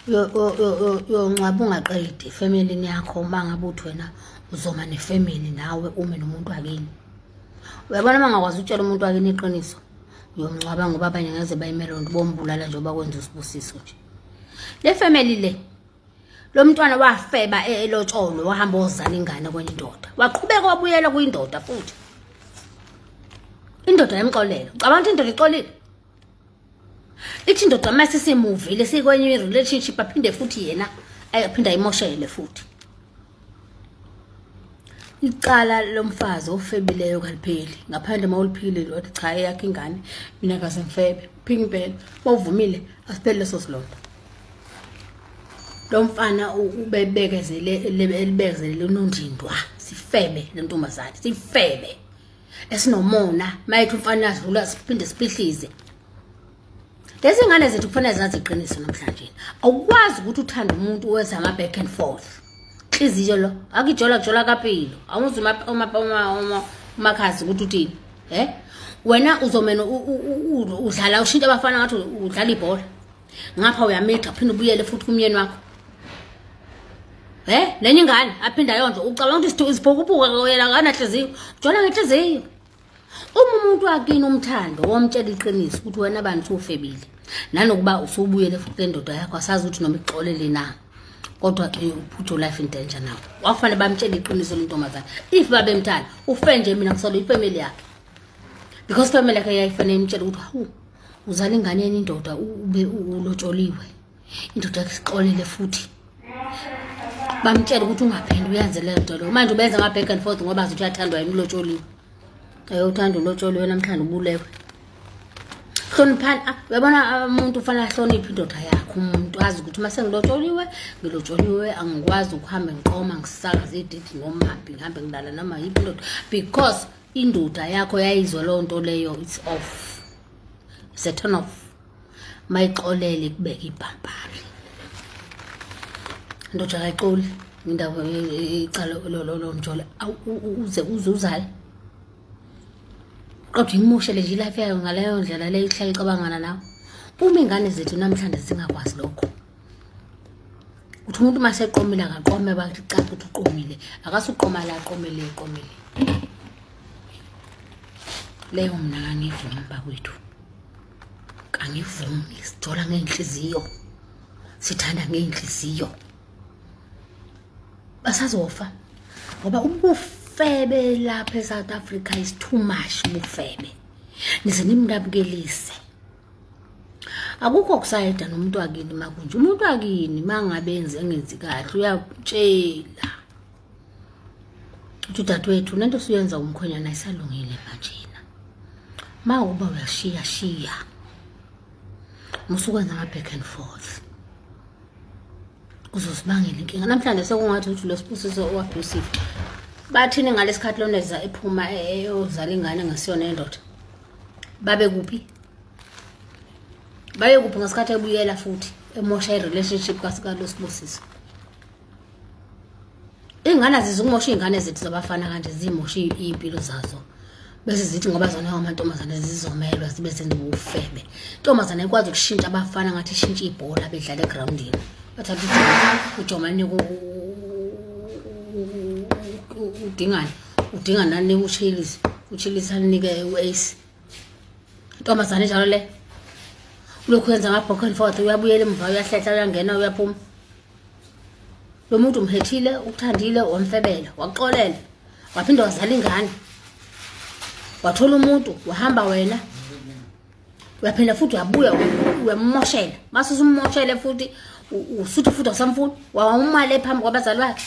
Yonqaba ungaqedi ifamily yakho mangabe uthi wena uzoma nefamily nawe ume nomuntu wakini. Uyabona mangakwazi ukutshela umuntu wakini iqiniso. Uyomncwaba ngoba abanye ngeze bayimela lonto bombulala nje bakwenza usibusiso nje. Le family le lo mntwana wafeba elotsholo wahamba ozala ingane kwenye indoda. Waqhubeka wabuyela kuyindoda futhi. Indoda yamxolela. Ucabanga ukuthi indoda ixolile? Ithi indoda mase simuvile sikwenye relationship aphinde futhi yena ayaphinda ayimoshele futhi. Icala lomfazi ofebileyo kalipheli ngaphandle mawuliphile lothi cha yakhe ingane mina kaze ngifebe phingi impela bawuvumile asiphele leso silonda. Lo mfana ubebekezele unondindwa sifebe lentombazane sifebe esinomona mayithi umfana adlula siphinde sipihlize. Lezi ngane zethu kufanele zazi iqiniso namhlanje. Awukwazi ukuthi uthanda umuntu owenza ama back and forth. Inhliziyo lo akijola kapilo. Awuzi umakhazi ukuthi uthini. Wena uzomena udlala ushintsha abafana ngathi udlala ibhola. Ngapha uyamitha phinde ubuyele futhi kumyeni wakho. Lenye ingane aphinda yonke ucabanga ukuthi isibhukubuka yena nganahliziyo. Ujola ngenhliziyo. Uma umuntu wakini umthando womtshela iqiniso ukuthi wena abantu ufebile nanokuba usubuyele futhi lendoda yakho asazi ukuthi noma ixolele na kodwa uput your life in danger nawe wafanele bamtshela iqiniso lentombazana if babemthanda ufe nje mina ngisolo ifamily yakhe because family yakhe yayifanele imtshela ukuthi hawu uzala ingane yeni indoda ube ulotsholiwe indoda yakhe ixolele futhi bamtshela ukuthi ungaphindi uyenze le nto lo manje ubenza ama back and forth ngoba azuthi uyathandwa yini ulotsholiwe. Uthanda ulotsholiwe namhlanje ubulewe. Hloniphani uyabona umuntu ufanele ahloniphe indoda yakhe umuntu azi ukuthi mase ngilotsholiwe angikwazi ukuhamba ngiqoma ngisakaza ididi ngomaphi ngihambe ngidala noma yiphi indoda because indoda yakho yayizwa lo nto leyo it's off. It's a turn off. Mayixolele kubeka ibhambali. Indoda ayixoli indawo icala lo njola uze uzale. Kodwa imoshele nje life yayo ngaleyo ndlela le ihlala icabangana nawe. Uma ingane zethu namhlanje singakwazi lokho. Uthi umuntu mase eqomile akaqome bathi cha ukuthi uqomile. Akasuqoma la aqomele. Leyo mina ngivuma bakwethu. Kangivumi sijola ngenhliziyo. Sithanda ngenhliziyo. Basazofa. Ngoba ubufebe lapha eSouth Africa is too much ubufebe. Nize nimngabukelise. Akukho kusayida nomuntu wakini makunje. Umuntu wakini mangabenze engenzi kahle uyatshela. Uthi dadewethu lento siyenza umkhonyana isalungile manjena. Mawuba uyashiya. Musukwenza ama back and forth. Uzosibangela inkinga. Namhlanje sekungathi uthi lo sibusiso oabusive. Bathini ngalesikhathi loneza ephuma eyozala ingane ngasiyona endoda. Babe kuphi? Baye kuphi ngasikhathi ebuyela futhi emosha irelationship kasika lo sibusiso. Ingane zizokumosha ingane zethu zabafana kanje zimosha impilo zazo. Bese zithi ngoba zona amantombazane zizomelwa zibe senze ubufebe. Intombazane ikwazi ukushintsha abafana ngathi ishintsha ibhola bedlala egroundini. Bathatha ujomani udinga nani uchilisa nike uace. Intombazane njalo le. Lokho yenza ama back and forth uyabuyela emva uyahletha uyangena uyaphuma. Lo muntu umhethile ukuthandile wamfebela waxolela waphinda wazala ingane. Wathola umuntu wahamba wena uyaphinda futhi uyabuya uyamoshela mase usumoshele futhi usuthi futhi asamfuni wawumale phambi kwabazali bakhe.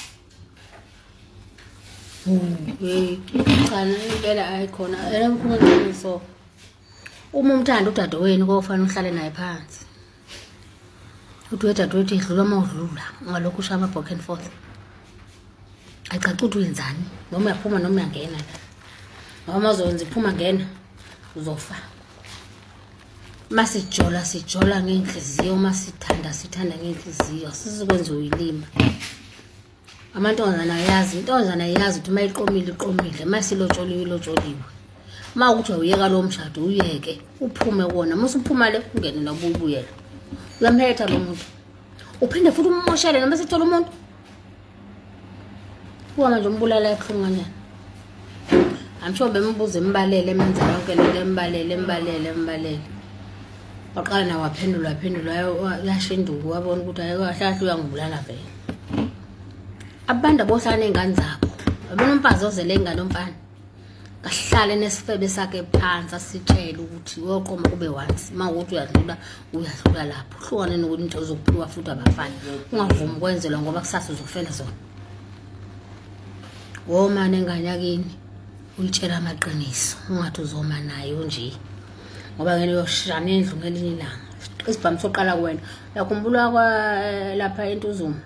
Cha impela ayikhona emkhonqiniso. Uma umthanda udadewenu kofanele uhlale naye phansi. Uthi wedadewethu edlula mawudlula ngalokho ushaya back and forth. Ayicaca ukuthi wenzani noma uyaphuma noma uyangena la. Noma uzonza iphuma ngena uzofa. Masijola ngenhliziyo masithanda ngenhliziyo sizokwenza uyilima. Amantombazana ayazi ukuthi mayiqomile masilotsholiwe. Mawukuthi uyeka lo mshado uyeke uphume wona musuphuma le ungene nabuyela. Uyamhetha lo muntu. uphinde futhi ummoshele noma sithola umuntu kuhamba nje umbulala ebuhlunganyana. Amsho bembuza imbalele emenze yonke le embalele waqala nawe waphendula yashinduka wabona ukuthi ayikahle uyangibulala vele. Abantu abohlala nezingane zabo abona umfazi ozele ingane omfana kahlale nesifebe sakhe phansi asitshela ukuthi woqoma kube once mawukuthi uyadlula lapho hlukane nokuthi into zokuphiwa futhi abafana ungavumi ukwenzelwa ngoba kusasa uzofela zona. Womane engane yakini uyitshela amaqiniso ungathi uzoma nayo nje ngoba ngene yoshana endlu ngelinye ilanga isibhamu soqala kuwena. Yakhumbula lapha eNtuzuma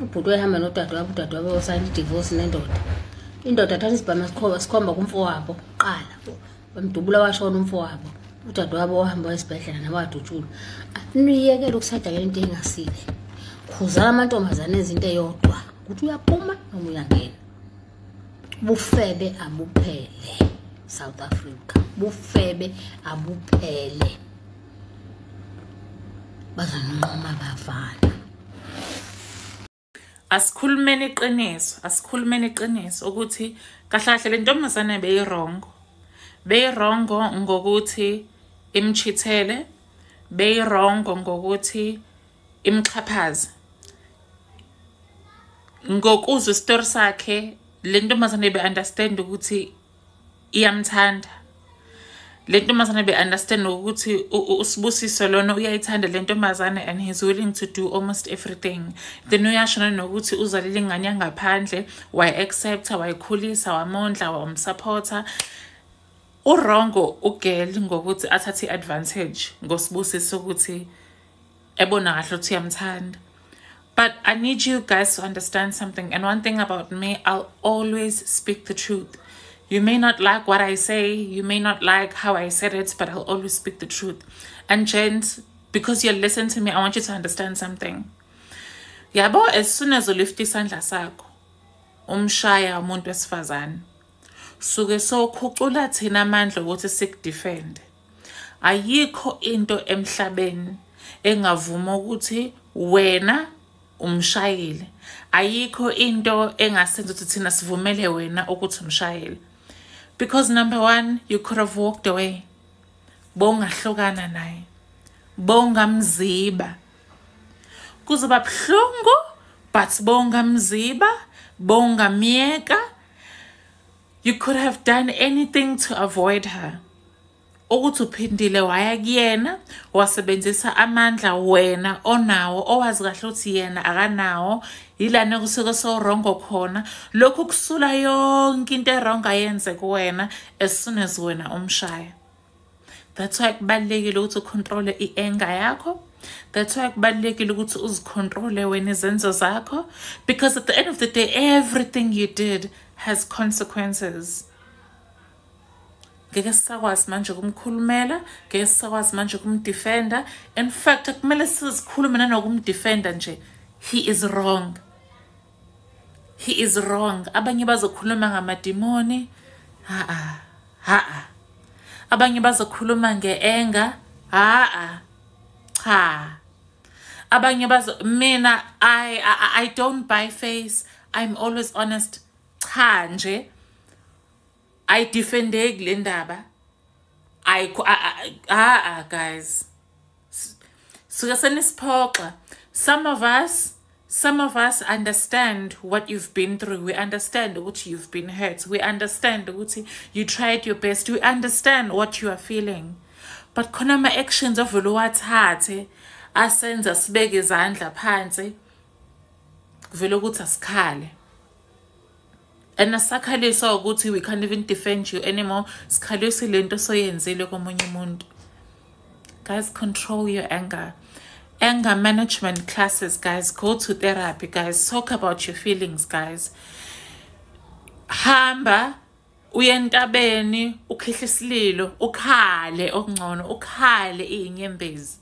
ubhuti wahamba nodadewabo osayina divorce nendoda. Indoda thatha isibhamu sikhomba kumfowabo qala bamdubula washona umfowabo udadewabo wahamba esibhedlela nawadutshula. Niyekela ukusada le nto engasile khuzala amantombazane ezinto eyodwa ukuthi uyaphuma noma uyangena. Bufebe abuphele South Africa, bufebe abuphele bazanqoma bafana. Asikhulumeni iqiniso ukuthi kahle le ntombazane beyirongo ngokuthi imchithele, beyirongo ngokuthi imxhaphaze. Ngokuzwe story sakhe le ntombazane be-understand ukuthi iyamthanda. Le ntombazane be-understand ukuthi uSibusiso lona uyayithanda le ntombazane and he's willing to do almost everything. Then uyashona nokuthi uzalile ingane yangaphandle, wayi-accepta, wayikhulisa, wamondla, wamsupporta. Urongo ugirl ngokuthi athathe advantage ngosibusiso ukuthi ebona kahle ukuthi uyamthanda. But I need you guys to understand something. And one thing about me, I'll always speak the truth. You may not like what I say. You may not like how I said it, but I'll always speak the truth. And gents, because you're listening to me, I want you to understand something. Yabo, as soon as you lift isandla sakho, umshaya umuntu wesifazane, suke sokhucula thina amandla ukuthi sikudefend. Ayikho into emhlabeni engavuma ukuthi wena umshayile. Ayikho into engasenza ukuthi thina sivumele wena ukuthi umshayile. Because number one, you could have walked away. Bongahlukana naye. Bongamziba. Kuzoba buhlungu, but bongamziba, bongamyeka. You could have done anything to avoid her. Ukuthi uphindile waya kuyena wasebenzisa amandla wena onawo owazi kahle ukuthi yena akanawo yilana kusuke so wrong khona lokho kusula yonke into wrong ayenze kuwena as soon as wena umshaya. That's why kubalekile ukuthi ucontrol ianger yakho. That's why kubalekile ukuthi uzicontrol wena izenzo zakho, because at the end of the day everything you did has consequences. Ngeke sisakwazi manje kumkhulumela, ngeke sisakwazi manje kumdefenda. In fact, akumele sizikhulume nanokumdefenda nje. He is wrong. He is wrong. Abanye bazokhuluma ngamadimoni. Abanye bazokhuluma ngeanger. Cha. Abanye mina I don't buy face. I'm always honest. Cha nje. I defended Lindaba. Guys. So some of us understand what you've been through. We understand what you've been hurt. We understand what you tried your best. We understand what you are feeling. But khona actions of uluwathathe asenza sibeke izandla phansi kuvela ukuthi asikhale. And asakhaliswa ukuthi we can't even defend you anymore. Sikhaliswe lento soyenzile komunye umuntu. Guys, control your anger. Anger management classes, guys. Go to therapy, guys. Talk about your feelings, guys. Hamba uyentabeni ukhihla isililo ukhale okungcono ukhale inyembezi.